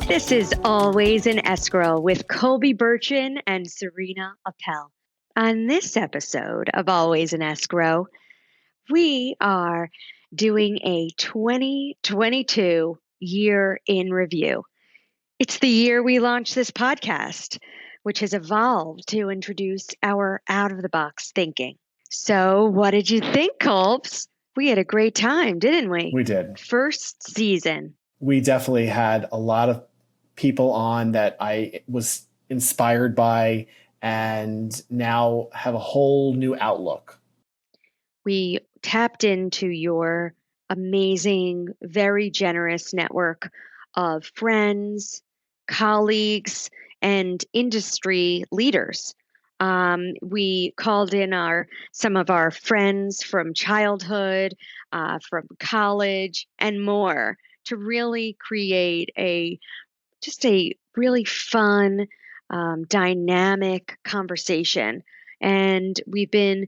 This is Always in Escrow with Colby Burchin and Serena Appel. On this episode of Always in Escrow, we are doing a 2022 year in review. It's the year we launched this podcast, which has evolved to introduce our out of the box thinking. So, what did you think, Colbs? We had a great time, didn't we? We did. First season. We definitely had a lot of people on that I was inspired by and now have a whole new outlook. We tapped into your amazing, very generous network of friends, colleagues, and industry leaders. We called in some of our friends from childhood, from college, and more to really create just a really fun, dynamic conversation. And we've been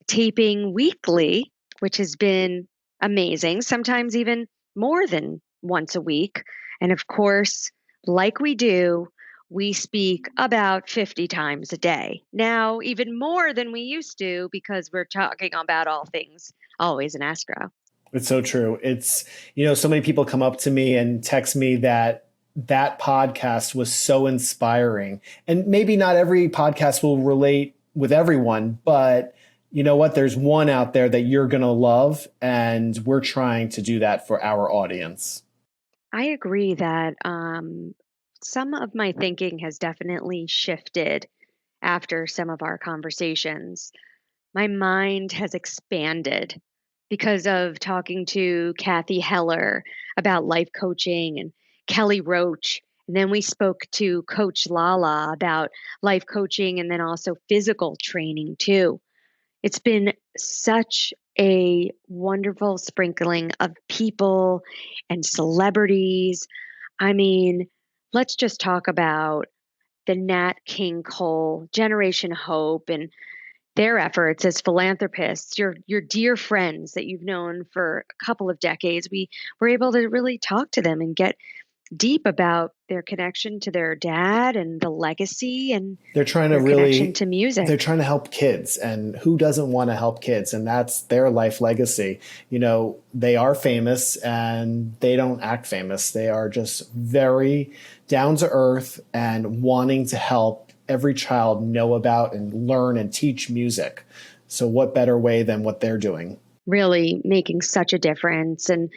taping weekly, which has been amazing, sometimes even more than once a week. And of course, like we do, we speak about 50 times a day. Now, even more than we used to because we're talking about all things always in escrow. It's so true. It's, so many people come up to me and text me that podcast was so inspiring. And maybe not every podcast will relate with everyone, but you know what? There's one out there that you're going to love, and we're trying to do that for our audience. I agree that some of my thinking has definitely shifted after some of our conversations. My mind has expanded because of talking to Kathy Heller about life coaching and Kelly Roach. And then we spoke to Coach Lala about life coaching and then also physical training too. It's been such a wonderful sprinkling of people and celebrities. I mean, let's just talk about the Nat King Cole, Generation Hope, and their efforts as philanthropists, your dear friends that you've known for a couple of decades. We were able to really talk to them and get deep about their connection to their dad and the legacy and they're trying to connection to music. They're trying to help kids, and who doesn't want to help kids? And that's their life legacy. They are famous and they don't act famous. They are just very down to earth and wanting to help every child know about and learn and teach music. So what better way than what they're doing? Really making such a difference. And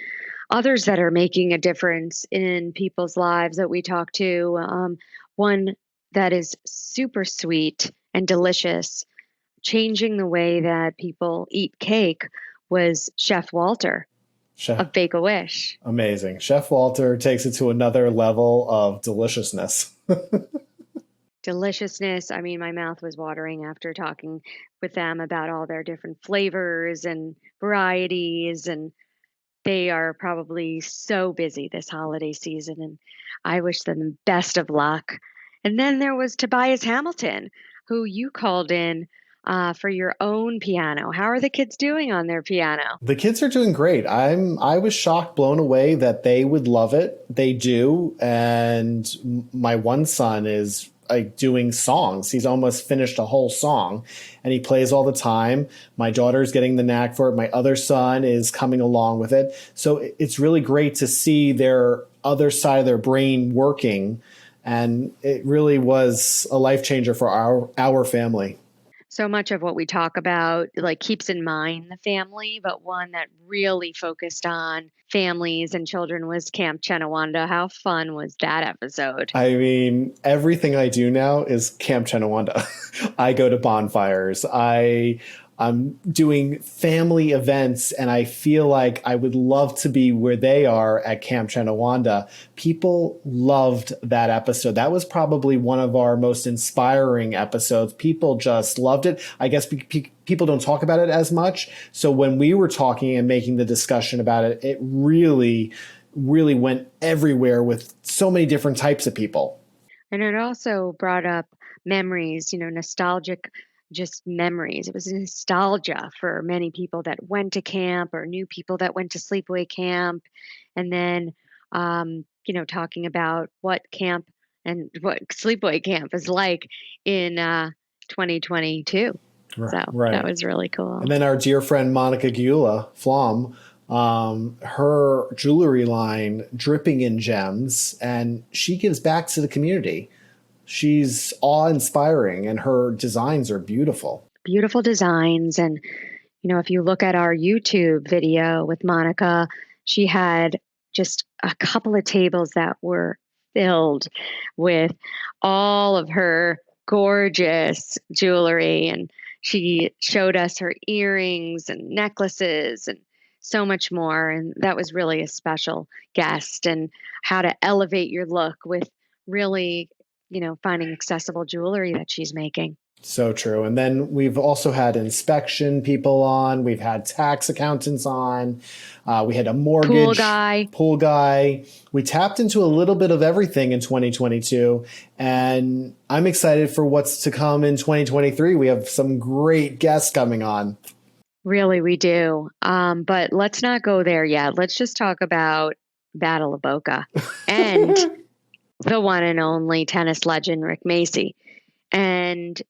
others that are making a difference in people's lives that we talk to. One that is super sweet and delicious, changing the way that people eat cake, was Chef Walter of Bake-A-Wish. Amazing. Chef Walter takes it to another level of deliciousness. Deliciousness. I mean, my mouth was watering after talking with them about all their different flavors and varieties, and they are probably so busy this holiday season, and I wish them the best of luck. And then there was Tobias Hamilton, who you called in for your own piano. How are the kids doing on their piano? The kids are doing great. I was shocked, blown away that they would love it. They do. And my one son is doing songs. He's almost finished a whole song and he plays all the time. My daughter's getting the knack for it. My other son is coming along with it. So it's really great to see their other side of their brain working. And it really was a life changer for our family. So much of what we talk about keeps in mind the family, but one that really focused on families and children was Camp Chenawanda. How fun was that episode? I mean, everything I do now is Camp Chenawanda. I go to bonfires. I'm doing family events, and I feel like I would love to be where they are at Camp Chenawanda. People loved that episode. That was probably one of our most inspiring episodes. People just loved it. I guess people don't talk about it as much. So when we were talking and making the discussion about it, it really, really went everywhere with so many different types of people. And it also brought up memories, nostalgic just memories. It was nostalgia for many people that went to camp or knew people that went to sleepaway camp. And then talking about what camp and what sleepaway camp is like in 2022. So that Right. was really And cool. then our dear friend Monica Gula, Flom, her jewelry line dripping in gems, and she gives back to the community. She's awe-inspiring, and her designs are beautiful. Beautiful designs. And, if you look at our YouTube video with Monica, she had just a couple of tables that were filled with all of her gorgeous jewelry. And she showed us her earrings and necklaces and so much more. And that was really a special guest, and how to elevate your look with really, finding accessible jewelry that she's making. So true. And then we've also had inspection people on. We've had tax accountants on. We had a Pool mortgage guy. pool guy. We tapped into a little bit of everything in 2022. And I'm excited for what's to come in 2023. We have some great guests coming on. Really, we do. But let's not go there yet. Let's just talk about Battle of Boca and the one and only tennis legend, Rick Macy. And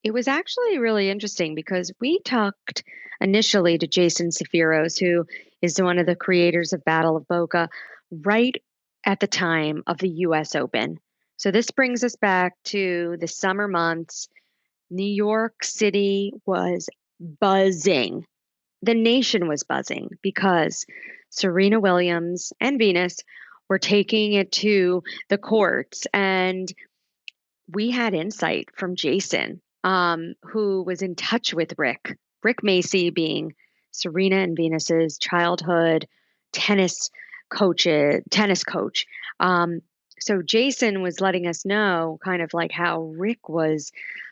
it was actually really interesting because we talked initially to Jason Safiros, who is one of the creators of Battle of Boca, right at the time of the US Open. So this brings us back to the summer months. New York City was buzzing. The nation was buzzing because Serena Williams and Venus were taking it to the courts. And we had insight from Jason, who was in touch with Rick Macy being Serena and Venus's childhood tennis tennis coach. Um, so Jason was letting us know kind of like how Rick was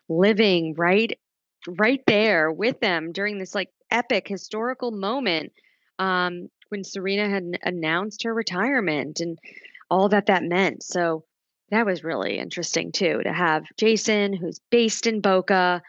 living right there with them during this like epic historical moment, when Serena had announced her retirement and all that meant. So that was really interesting too, to have Jason, who's based in Boca,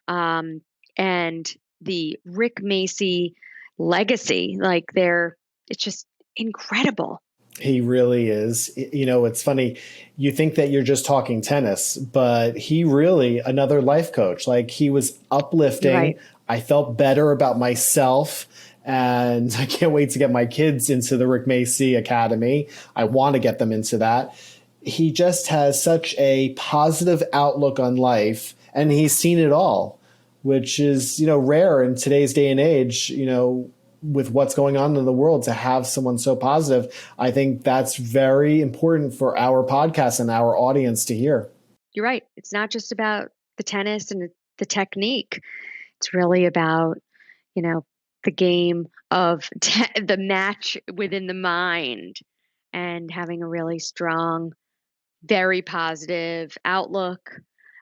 um, and the Rick Macy legacy. Like it's just incredible. He really is. You know, it's funny. You think that you're just talking tennis, but he really another life coach. Like he was You're uplifting. right. I felt better about myself, and I can't wait to get my kids into the Rick Macy Academy. I want to get them into that. He just has such a positive outlook on life, and he's seen it all, which is, rare in today's day and age, with what's going on in the world, to have someone so positive. I think that's very important for our podcast and our audience to hear. You're right. It's not just about the tennis and the technique. It's really about, you know, the game of the match within the mind, and having a really strong, very positive outlook.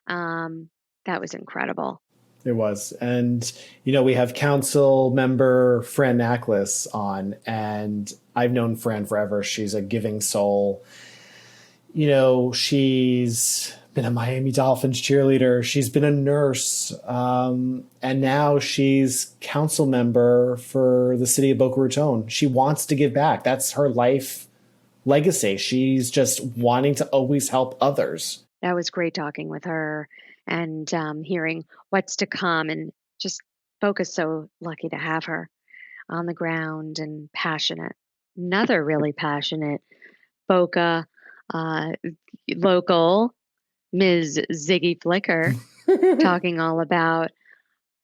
Um, that was incredible. It was. And, we have council member Fran Ackles on, and I've known Fran forever. She's a giving soul. She's been a Miami Dolphins cheerleader. She's been a nurse. And now she's council member for the city of Boca Raton. She wants to give back. That's her life legacy. She's just wanting to always help others. That was great talking with her, and hearing what's to come. And just Focus, so lucky to have her on the ground and passionate. Another really passionate Boca uh, local, Ms. Ziggy Flicker, talking all about,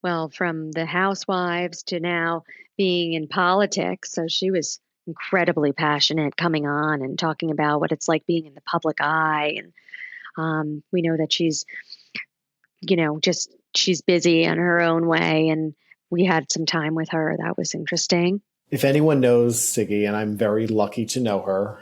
well, from the housewives to now being in politics. So she was incredibly passionate coming on and talking about what it's like being in the public eye. And we know that just she's busy in her own way. And we had some time with her. That was interesting. If anyone knows Siggy, and I'm very lucky to know her,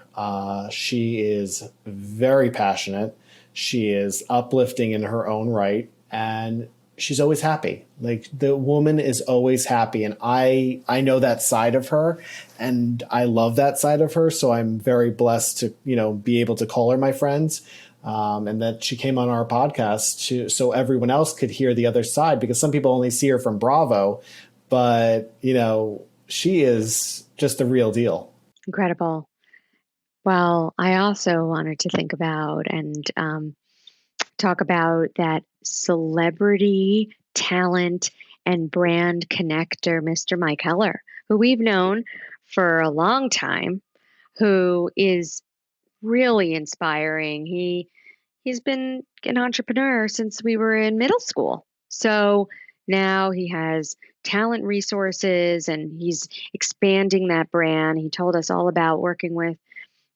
she is very passionate. She is uplifting in her own right, and she's always happy. Like the woman is always happy, and I know that side of her, and I love that side of her. So I'm very blessed to be able to call her my friend. And that she came on our podcast so everyone else could hear the other side, because some people only see her from Bravo, but she is just the real deal. Incredible. Well, I also wanted to think about and talk about that celebrity talent and brand connector, Mr. Mike Heller, who we've known for a long time, who is really inspiring. He's been an entrepreneur since we were in middle school. So now he has talent resources and he's expanding that brand. He told us all about working with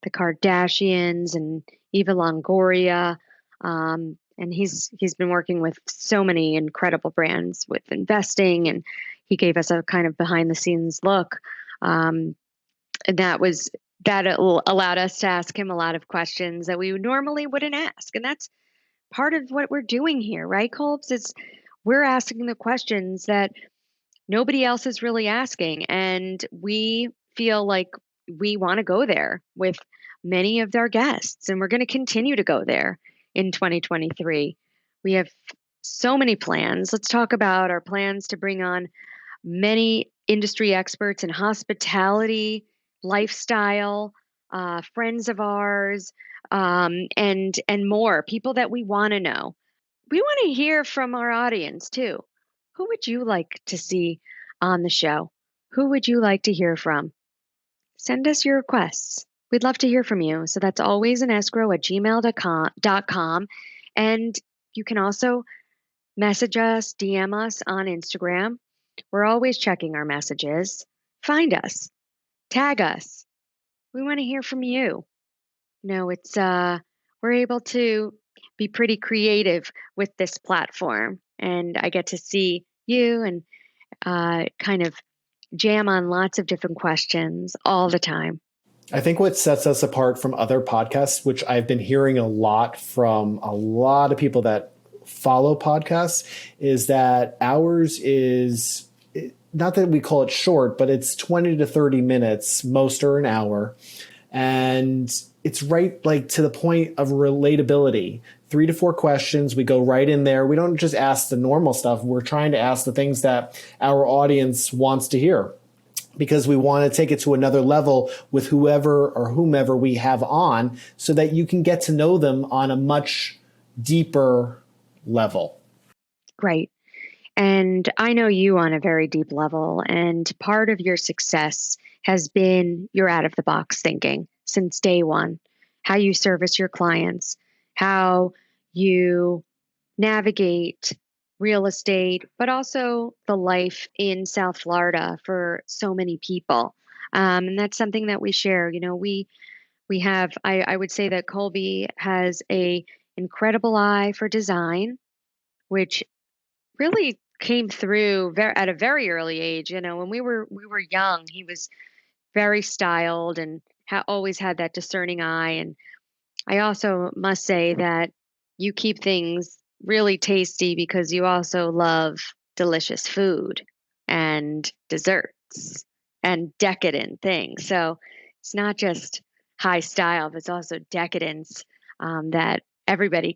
the Kardashians and Eva Longoria. And he's been working with so many incredible brands with investing, and he gave us a kind of behind the scenes look. Um, and that allowed us to ask him a lot of questions that we normally wouldn't ask, and that's part of what we're doing here, right, Colbs? Is we're asking the questions that nobody else is really asking. And we feel like we want to go there with many of our guests, and we're going to continue to go there in 2023. We have so many plans. Let's talk about our plans to bring on many industry experts in hospitality, lifestyle, friends of ours, and more people that we want to know. We want to hear from our audience too. Who would you like to see on the show? Who would you like to hear from? Send us your requests. We'd love to hear from you. So that's always in escrow at gmail.com. And you can also message us, DM us on Instagram. We're always checking our messages. Find us, tag us. We want to hear from you. No, it's we're able to be pretty creative with this platform, and I get to see you and kind of jam on lots of different questions all the time. I think what sets us apart from other podcasts, which I've been hearing a lot from a lot of people that follow podcasts, is that ours is not that we call it short, but it's 20 to 30 minutes, most are an hour. And it's right like to the point of relatability. 3 to 4 questions. We go right in there. We don't just ask the normal stuff. We're trying to ask the things that our audience wants to hear because we want to take it to another level with whoever or whomever we have on so that you can get to know them on a much deeper level. Great. And I know you on a very deep level, and part of your success has been your out of the box thinking since day one, how you service your clients, how you navigate real estate, but also the life in South Florida for so many people. And that's something that we share. You know, we have. I would say that Colby has a incredible eye for design, which really came through at a very early age. You know, when we were young, he was very styled and always had that discerning eye. And I also must say that you keep things really tasty because you also love delicious food and desserts and decadent things. So it's not just high style, but it's also decadence that everybody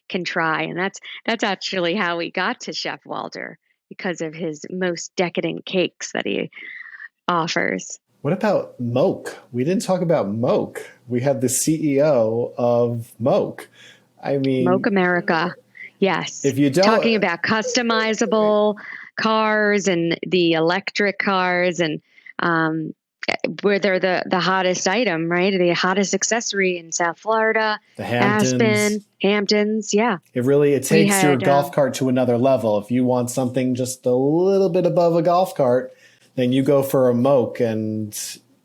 can try. And that's actually how we got to Chef Walter because of his most decadent cakes that he offers. What about Moke? We didn't talk about Moke. We had the CEO of Moke. I Moke mean, America. Yes. if you Talking don't, about customizable cars and the electric cars and um, where they're the hottest item, right? The hottest accessory in South Florida, the Hamptons, Aspen, Hamptons. Yeah. it We takes your had, golf cart to another level. If you want something just a little bit above a golf cart, then you go for a Moke, and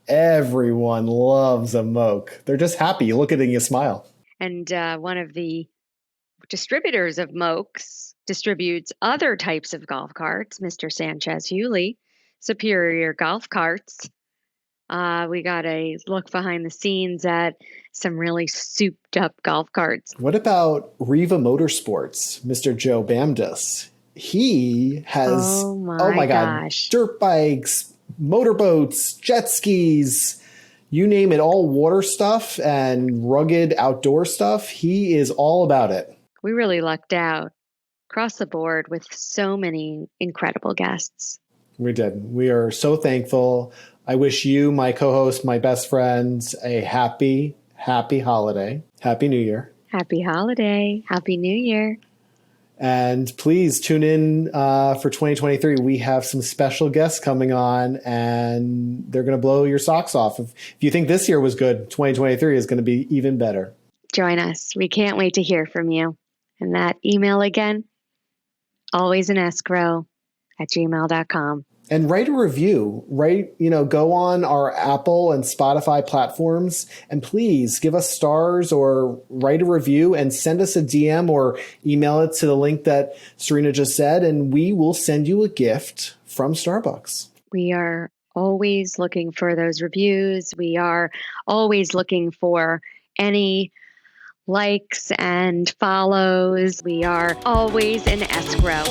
everyone loves a Moke. They're just happy. You look at it and you smile. and one of the distributors of Mokes distributes other types of golf carts, Mr. Sanchez Hewley, Superior Golf Carts. We got a look behind the scenes at some really souped up golf carts. What about Riva Motorsports, Mr. Joe Bamdus? He has, Oh oh my my God, gosh. dirt bikes, motorboats, jet skis, you name it, all water stuff and rugged outdoor stuff. He is all about it. We really lucked out across the board with so many incredible guests. We did. We are so thankful. I wish you, my co host, my best friends, a happy, happy holiday. Happy New Year. Happy holiday. Happy New Year. And please tune in for 2023. We have some special guests coming on, and they're going to blow your socks off. If you think this year was good, 2023 is going to be even better. Join us. We can't wait to hear from you. And that email again, always in escrow @gmail.com. And write a review. Go on our Apple and Spotify platforms and please give us stars or write a review and send us a DM or email it to the link that Serena just said, and we will send you a gift from Starbucks. We are always looking for those reviews. We are always looking for any likes and follows. We are always in escrow.